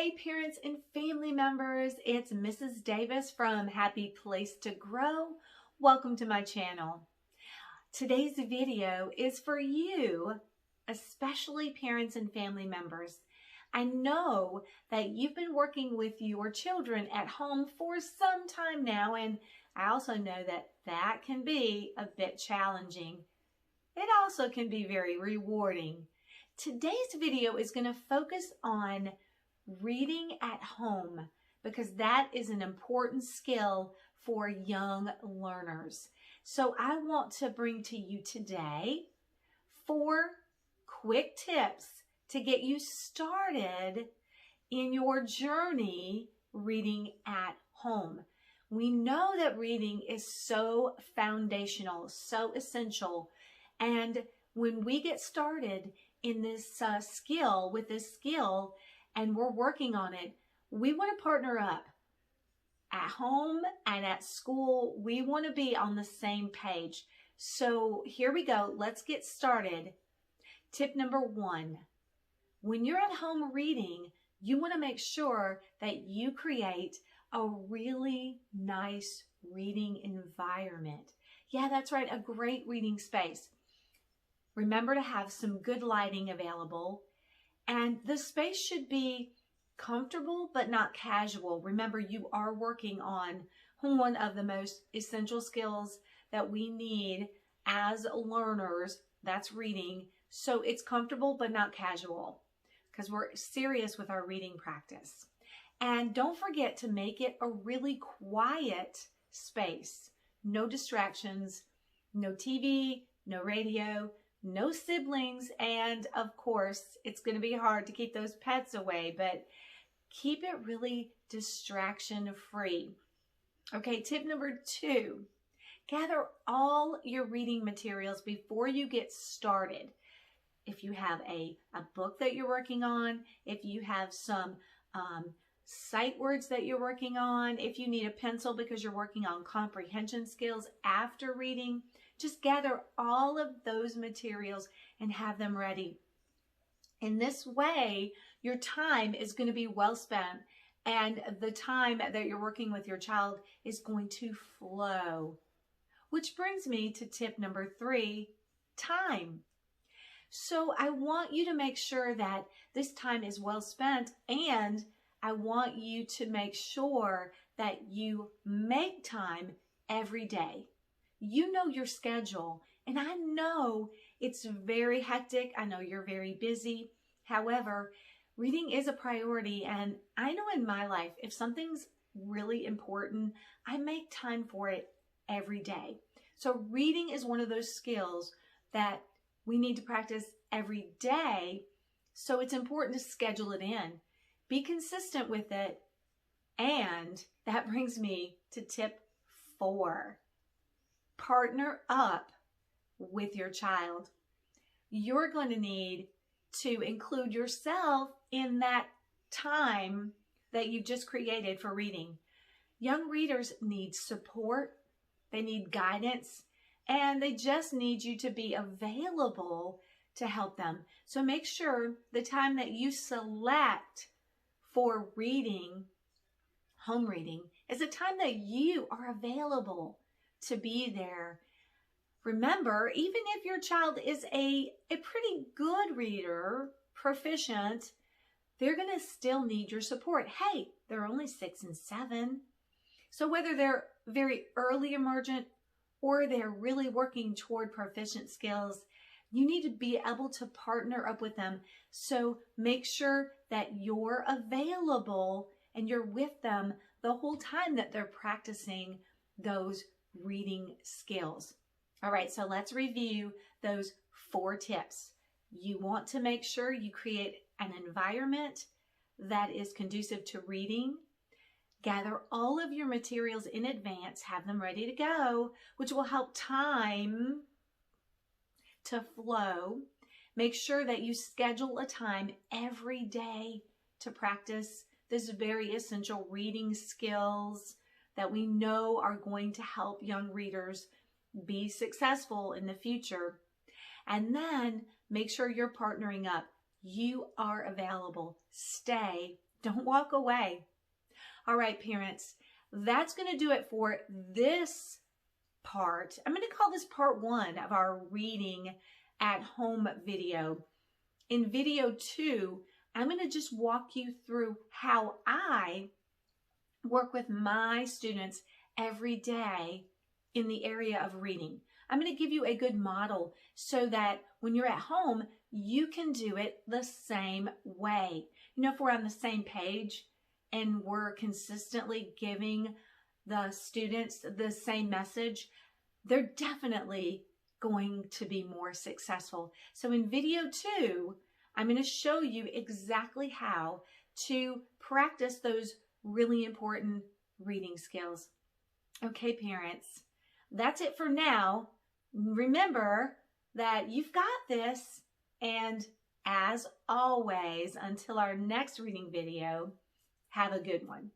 Hey parents and family members, it's Mrs. Davis from Happy Place to Grow. Welcome to my channel. Today's video is for you, especially parents and family members. I know that you've been working with your children at home for some time now, and I also know that that can be a bit challenging. It also can be very rewarding. Today's video is going to focus on reading at home because that is an important skill for young learners. So I want to bring to you today 4 quick tips to get you started in your journey reading at home. We know that reading is so foundational, so essential, and when we get started in this skill, and we're working on it, we want to partner up. At home and at school, we want to be on the same page. So here we go. Let's get started. Tip number 1. When you're at home reading, you want to make sure that you create a really nice reading environment. Yeah, that's right, a great reading space. Remember to have some good lighting available. And the space should be comfortable but not casual. Remember, you are working on one of the most essential skills that we need as learners. That's reading. So it's comfortable but not casual because we're serious with our reading practice. And don't forget to make it a really quiet space. No distractions, no TV, no radio, no siblings, and of course, it's going to be hard to keep those pets away, but keep it really distraction-free. Okay, tip number 2, gather all your reading materials before you get started. If you have a book that you're working on, if you have some sight words that you're working on, if you need a pencil because you're working on comprehension skills after reading, just gather all of those materials and have them ready. In this way, your time is going to be well spent and the time that you're working with your child is going to flow. Which brings me to tip number 3, time. So I want you to make sure that this time is well spent, and I want you to make sure that you make time every day. You know your schedule, and I know it's very hectic. I know you're very busy. However, reading is a priority, and I know in my life, if something's really important, I make time for it every day. So reading is one of those skills that we need to practice every day, so it's important to schedule it in. Be consistent with it, and that brings me to tip 4. Partner up with your child. You're going to need to include yourself in that time that you've just created for reading. Young readers need support, they need guidance, and they just need you to be available to help them. So make sure the time that you select for reading, home reading, is a time that you are available to be there. Remember, even if your child is a pretty good reader, proficient, they're going to still need your support. Hey, they're only 6 and 7. So whether they're very early emergent or they're really working toward proficient skills, you need to be able to partner up with them. So make sure that you're available and you're with them the whole time that they're practicing those reading skills. All right, so let's review those 4 tips. You want to make sure you create an environment that is conducive to reading. Gather all of your materials in advance, have them ready to go, which will help time to flow. Make sure that you schedule a time every day to practice this very essential reading skills that we know are going to help young readers be successful in the future. And then make sure you're partnering up. You are available. Stay Don't walk away. All right, parents, that's going to do it for this part. I'm going to call this part 1 of our reading at home video. In video 2, I'm going to just walk you through how I work with my students every day in the area of reading. I'm going to give you a good model so that when you're at home, you can do it the same way. You know, if we're on the same page and we're consistently giving the students the same message, they're definitely going to be more successful. So in video 2, I'm going to show you exactly how to practice those really important reading skills. Okay, parents, that's it for now. Remember that you've got this, and as always, until our next reading video, have a good one.